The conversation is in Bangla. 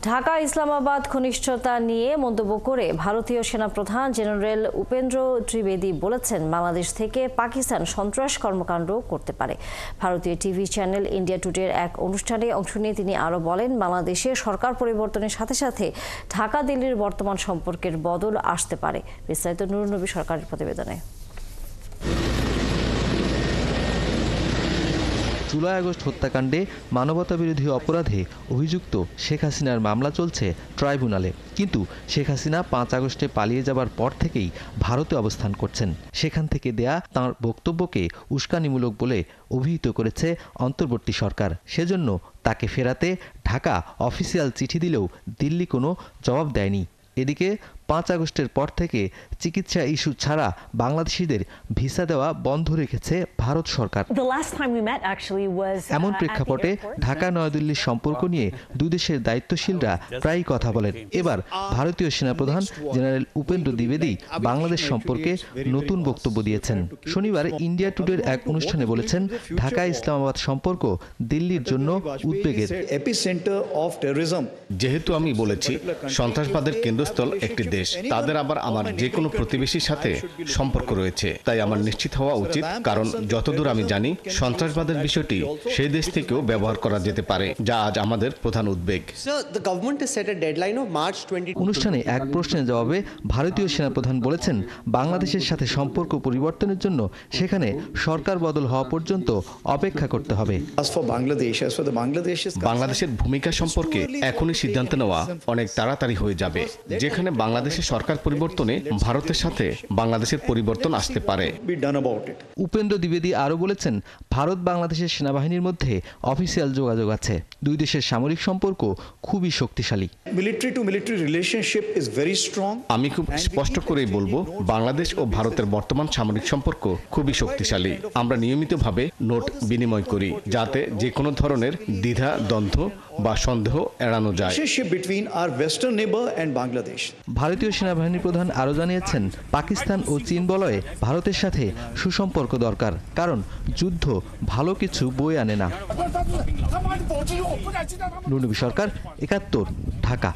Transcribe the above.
ঢাকা ইসলামাবাদ ঘনিষ্ঠতা নিয়ে মন্তব্য করে ভারতীয় সেনাপ্রধান জেনারেল উপেন্দ্র ত্রিবেদী বলেছেন, বাংলাদেশ থেকে পাকিস্তান সন্ত্রাস কর্মকাণ্ড করতে পারে। ভারতীয় টিভি চ্যানেল ইন্ডিয়া টুডের এক অনুষ্ঠানে অংশ নিয়ে তিনি আরও বলেন, বাংলাদেশে সরকার পরিবর্তনের সাথে সাথে ঢাকা দিল্লির বর্তমান সম্পর্কের বদল আসতে পারে। বিস্তারিত নুরুন নবী সরকারের প্রতিবেদনে। জুলাই আগস্ট হত্যাকাণ্ডে মানবতাবিরোধী অপরাধে অভিযুক্ত শেখ হাসিনার মামলা চলছে ট্রাইব্যুনালে, কিন্তু শেখ হাসিনা 5 আগস্টে পালিয়ে যাবার পর থেকেই ভারতে অবস্থান করছেন। সেখান থেকে দেয়া তাঁর বক্তব্যকে উস্কানিমূলক বলে অভিহিত করেছে অন্তর্বর্তী সরকার। সেজন্য তাকে ফেরাতে ঢাকা অফিসিয়াল চিঠি দিলেও দিল্লি কোনো জবাব দেয়নি। এদিকে 5 আগস্টের পর থেকে চিকিৎসা ইস্যু ছাড়া বাংলাদেশিদের ভিসা দেওয়া বন্ধ রেখেছে ভারত সরকার। এমন প্রেক্ষাপটে ঢাকা নয়াদিল্লির সম্পর্ক নিয়ে দুই দেশের দায়িত্বশীলরা প্রায়ই কথা বলেন। এবার ভারতীয় সেনাপ্রধান জেনারেল উপেন্দ্র দ্বিবেদী বাংলাদেশ সম্পর্কে নতুন বক্তব্য দিয়েছেন। শনিবার ইন্ডিয়া টুডের এক অনুষ্ঠানে বলেছেন, ঢাকা ইসলামাবাদ সম্পর্ক দিল্লির জন্য উদ্বেগের। যেহেতু আমি বলেছি সন্ত্রাসবাদের কেন্দ্রস্থল একটি দেশ, তাদের আবার আমার যে কোনো প্রতিবেশীর সাথে সম্পর্ক রয়েছে, তাই আমার নিশ্চিত হওয়া উচিত, কারণ যতদূর আমি জানি সন্ত্রাসবাদের বিষয়টি সেই দেশ থেকেও ব্যবহার করা যেতে পারে, যা আজ আমাদের প্রধান উদ্বেগ। অনুষ্ঠানে এক প্রশ্নের জবাবে ভারতীয় সেনাপ্রধান বলেছেন, বাংলাদেশের সাথে সম্পর্ক পরিবর্তনের জন্য সেখানে সরকার বদল হওয়া পর্যন্ত অপেক্ষা করতে হবে। বাংলাদেশের ভূমিকা সম্পর্কে এখনই সিদ্ধান্ত নেওয়া অনেক তাড়াতাড়ি হয়ে যাবে। যেখানে বাংলাদেশের সরকার পরিবর্তনে ভারতের সাথে বাংলাদেশের পরিবর্তন আসতে পারে। উপেন্দ্র দ্বিবেদী আরও বলেছেন, ভারত বাংলাদেশের সেনাবাহিনীর মধ্যে অফিসিয়াল যোগাযোগ আছে। দুই দেশের সামরিক সম্পর্ক খুবই শক্তিশালী। আমি খুব স্পষ্ট করেই বলবো, বাংলাদেশ ও ভারতের বর্তমান সামরিক সম্পর্ক খুবই শক্তিশালী। আমরা নিয়মিতভাবে নোট বিনিময় করি, যাতে যে কোনো ধরনের দ্বিধা, দ্বন্দ্ব বা সন্দেহ এড়ানো যায়। ভারতীয় সেনাবাহিনী প্রধান আরও জানিয়েছেন, পাকিস্তান ও চীন বলয়ে ভারতের সাথে সুসম্পর্ক দরকার, কারণ যুদ্ধ ভালো কিছু বয়ে আনে না। নুরুন নবী সরকার, 71, ঢাকা।